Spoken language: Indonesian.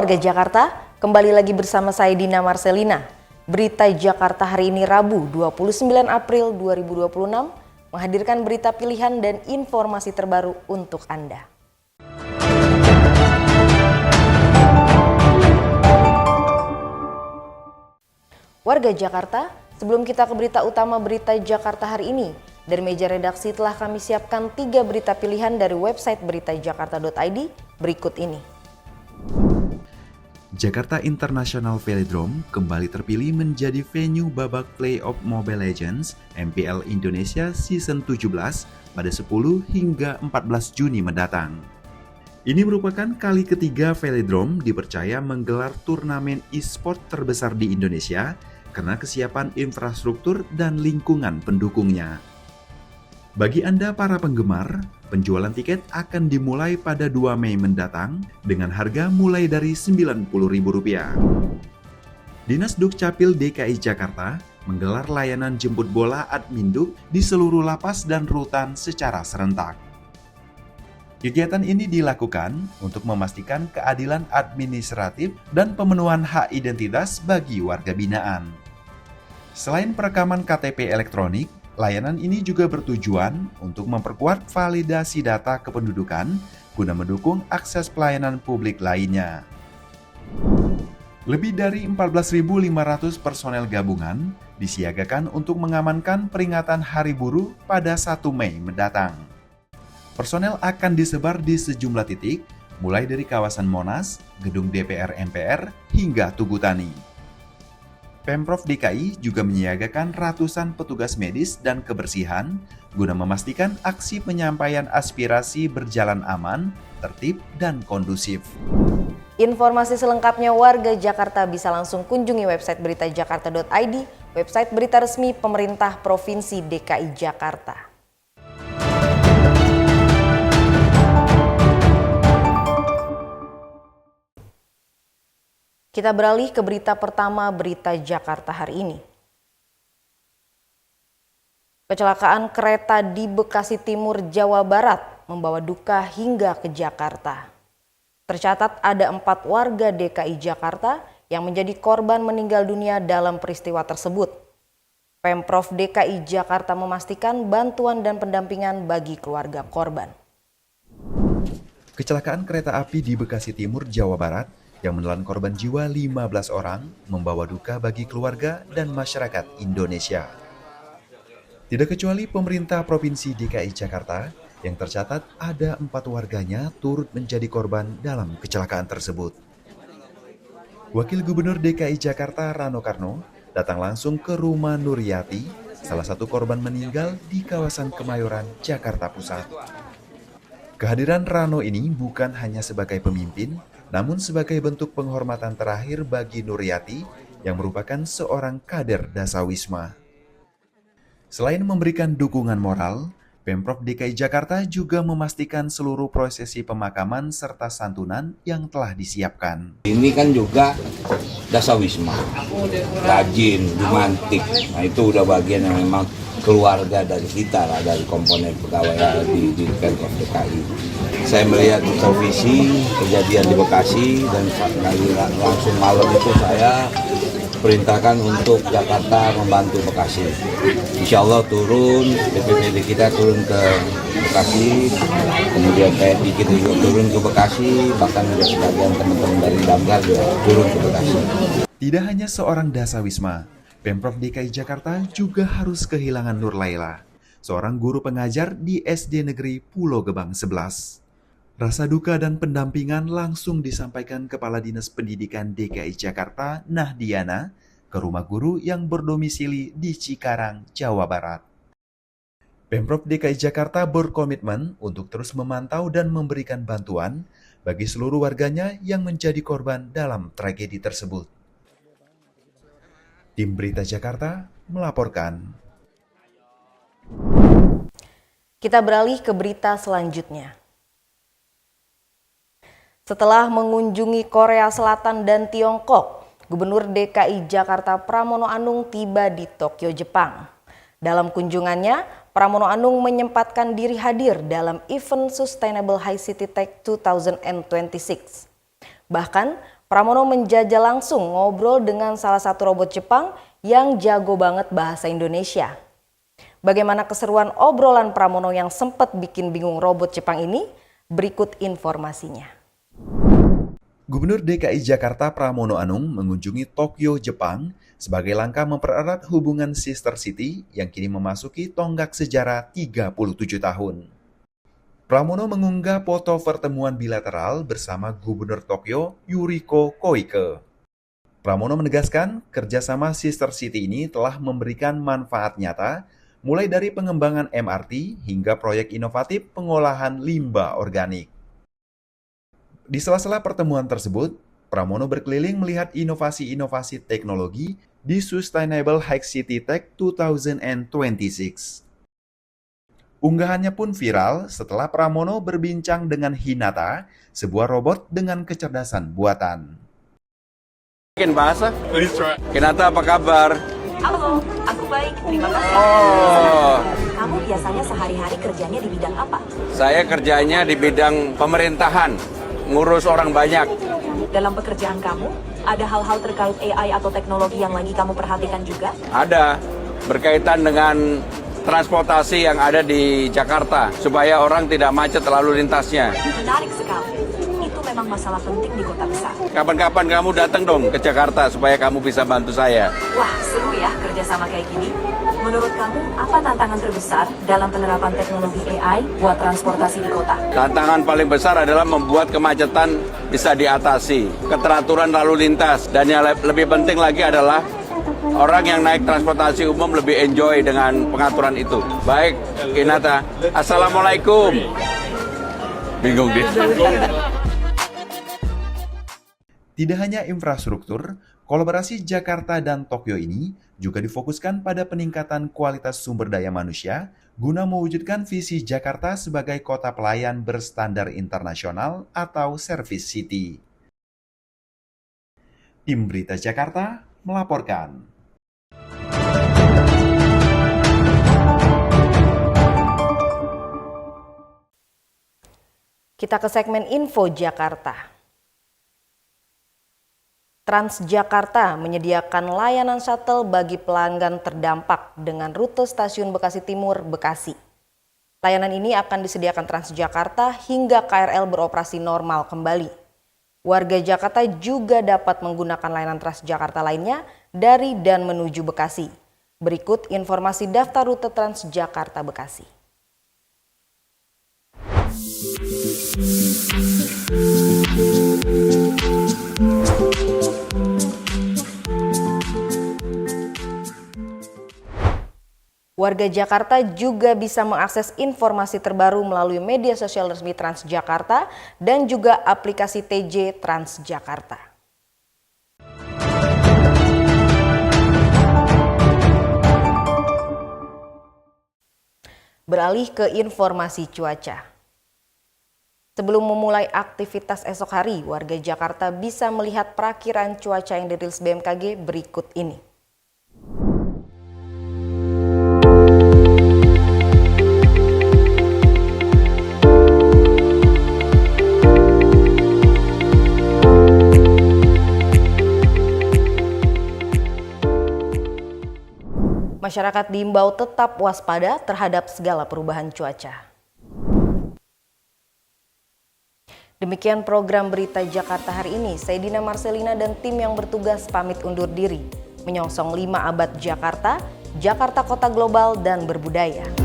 warga Jakarta, kembali lagi bersama saya Dina Marcelina. Berita Jakarta hari ini Rabu 29 April 2026 menghadirkan berita pilihan dan informasi terbaru untuk Anda. Warga Jakarta, sebelum kita ke berita utama berita Jakarta hari ini, dari meja redaksi telah kami siapkan 3 berita pilihan dari website beritajakarta.id berikut ini. Jakarta International Velodrome kembali terpilih menjadi venue babak playoff Mobile Legends MPL Indonesia Season 17 pada 10 hingga 14 Juni mendatang. Ini merupakan kali ketiga Velodrome dipercaya menggelar turnamen e-sport terbesar di Indonesia karena kesiapan infrastruktur dan lingkungan pendukungnya. Bagi Anda para penggemar, penjualan tiket akan dimulai pada 2 Mei mendatang dengan harga mulai dari Rp90.000. Dinas Dukcapil DKI Jakarta menggelar layanan jemput bola Adminduk di seluruh lapas dan rutan secara serentak. Kegiatan ini dilakukan untuk memastikan keadilan administratif dan pemenuhan hak identitas bagi warga binaan. Selain perekaman KTP elektronik, layanan ini juga bertujuan untuk memperkuat validasi data kependudukan guna mendukung akses pelayanan publik lainnya. Lebih dari 14.500 personel gabungan disiagakan untuk mengamankan peringatan Hari Buruh pada 1 Mei mendatang. Personel akan disebar di sejumlah titik, mulai dari kawasan Monas, gedung DPR MPR, hingga Tugu Tani. Pemprov DKI juga menyiagakan ratusan petugas medis dan kebersihan guna memastikan aksi penyampaian aspirasi berjalan aman, tertib, dan kondusif. Informasi selengkapnya warga Jakarta bisa langsung kunjungi website beritajakarta.id, website berita resmi pemerintah Provinsi DKI Jakarta. Kita beralih ke berita pertama berita Jakarta hari ini. Kecelakaan kereta di Bekasi Timur, Jawa Barat membawa duka hingga ke Jakarta. Tercatat ada 4 warga DKI Jakarta yang menjadi korban meninggal dunia dalam peristiwa tersebut. Pemprov DKI Jakarta memastikan bantuan dan pendampingan bagi keluarga korban. Kecelakaan kereta api di Bekasi Timur, Jawa Barat yang menelan korban jiwa 15 orang membawa duka bagi keluarga dan masyarakat Indonesia. Tidak kecuali pemerintah Provinsi DKI Jakarta yang tercatat ada 4 warganya turut menjadi korban dalam kecelakaan tersebut. Wakil Gubernur DKI Jakarta Rano Karno datang langsung ke rumah Nuryati, salah satu korban meninggal di kawasan Kemayoran, Jakarta Pusat. Kehadiran Rano ini bukan hanya sebagai pemimpin, namun sebagai bentuk penghormatan terakhir bagi Nuryati yang merupakan seorang kader Dasawisma. Selain memberikan dukungan moral, Pemprov DKI Jakarta juga memastikan seluruh prosesi pemakaman serta santunan yang telah disiapkan. Ini kan juga Dasawisma, rajin, romantik. Nah itu udah bagian yang memang keluarga dari kita lah, dari komponen pegawai di Pemprov DKI. Saya melihat di televisi kejadian di Bekasi dan langsung malam itu saya perintahkan untuk Jakarta membantu Bekasi. Insya Allah turun, BPBD kita turun ke Bekasi, kemudian TNI kita juga turun ke Bekasi, bahkan juga sebagian teman-teman dari Damkar juga turun ke Bekasi. Tidak hanya seorang Dasawisma, Pemprov DKI Jakarta juga harus kehilangan Nur Laila, seorang guru pengajar di SD Negeri Pulau Gebang 11. Rasa duka dan pendampingan langsung disampaikan Kepala Dinas Pendidikan DKI Jakarta, Nahdiana, ke rumah guru yang berdomisili di Cikarang, Jawa Barat. Pemprov DKI Jakarta berkomitmen untuk terus memantau dan memberikan bantuan bagi seluruh warganya yang menjadi korban dalam tragedi tersebut. Tim Berita Jakarta melaporkan. Kita beralih ke berita selanjutnya. Setelah mengunjungi Korea Selatan dan Tiongkok, Gubernur DKI Jakarta Pramono Anung tiba di Tokyo, Jepang. Dalam kunjungannya, Pramono Anung menyempatkan diri hadir dalam event Sustainable High City Tech 2026. Bahkan, Pramono menjajal langsung ngobrol dengan salah satu robot Jepang yang jago banget bahasa Indonesia. Bagaimana keseruan obrolan Pramono yang sempat bikin bingung robot Jepang ini? Berikut informasinya. Gubernur DKI Jakarta Pramono Anung mengunjungi Tokyo, Jepang sebagai langkah mempererat hubungan Sister City yang kini memasuki tonggak sejarah 37 tahun. Pramono mengunggah foto pertemuan bilateral bersama Gubernur Tokyo Yuriko Koike. Pramono menegaskan kerjasama Sister City ini telah memberikan manfaat nyata mulai dari pengembangan MRT hingga proyek inovatif pengolahan limbah organik. Di sela-sela pertemuan tersebut, Pramono berkeliling melihat inovasi-inovasi teknologi di Sustainable High City Tech 2026. Unggahannya pun viral setelah Pramono berbincang dengan Hinata, sebuah robot dengan kecerdasan buatan. Bikin bahasa? Hinata, apa kabar? Halo, aku baik, terima kasih. Oh, Kamu biasanya sehari-hari kerjanya di bidang apa? saya kerjanya di bidang pemerintahan, ngurus orang banyak. Dalam pekerjaan kamu, ada hal-hal terkait AI atau teknologi yang lagi kamu perhatikan juga? Ada berkaitan dengan transportasi yang ada di Jakarta, supaya orang tidak macet lalu lintasnya. Menarik sekali. Itu memang masalah penting di kota besar. Kapan-kapan kamu datang dong ke Jakarta supaya kamu bisa bantu saya. Wah, seru ya kerjasama kayak gini. Menurut kamu, apa tantangan terbesar dalam penerapan teknologi AI buat transportasi di kota? Tantangan paling besar adalah membuat kemacetan bisa diatasi, keteraturan lalu lintas, dan yang lebih penting lagi adalah orang yang naik transportasi umum lebih enjoy dengan pengaturan itu. Baik, Hinata. Assalamualaikum. Bingung dia. Tidak hanya infrastruktur, kolaborasi Jakarta dan Tokyo ini juga difokuskan pada peningkatan kualitas sumber daya manusia guna mewujudkan visi Jakarta sebagai kota pelayan berstandar internasional atau Service City. Tim Berita Jakarta melaporkan. Kita ke segmen Info Jakarta. Transjakarta menyediakan layanan shuttle bagi pelanggan terdampak dengan rute stasiun Bekasi Timur, Bekasi. Layanan ini akan disediakan Transjakarta hingga KRL beroperasi normal kembali. Warga Jakarta juga dapat menggunakan layanan Transjakarta lainnya dari dan menuju Bekasi. Berikut informasi daftar rute Transjakarta Bekasi. Warga Jakarta juga bisa mengakses informasi terbaru melalui media sosial resmi Transjakarta dan juga aplikasi TJ Transjakarta. Beralih ke informasi cuaca. Sebelum memulai aktivitas esok hari, warga Jakarta bisa melihat perakiran cuaca yang dirilis BMKG berikut ini. Masyarakat diimbau tetap waspada terhadap segala perubahan cuaca. Demikian program Berita Jakarta hari ini. Saya Dina Marcelina dan tim yang bertugas pamit undur diri. Menyongsong 5 abad Jakarta, Jakarta Kota Global dan Berbudaya.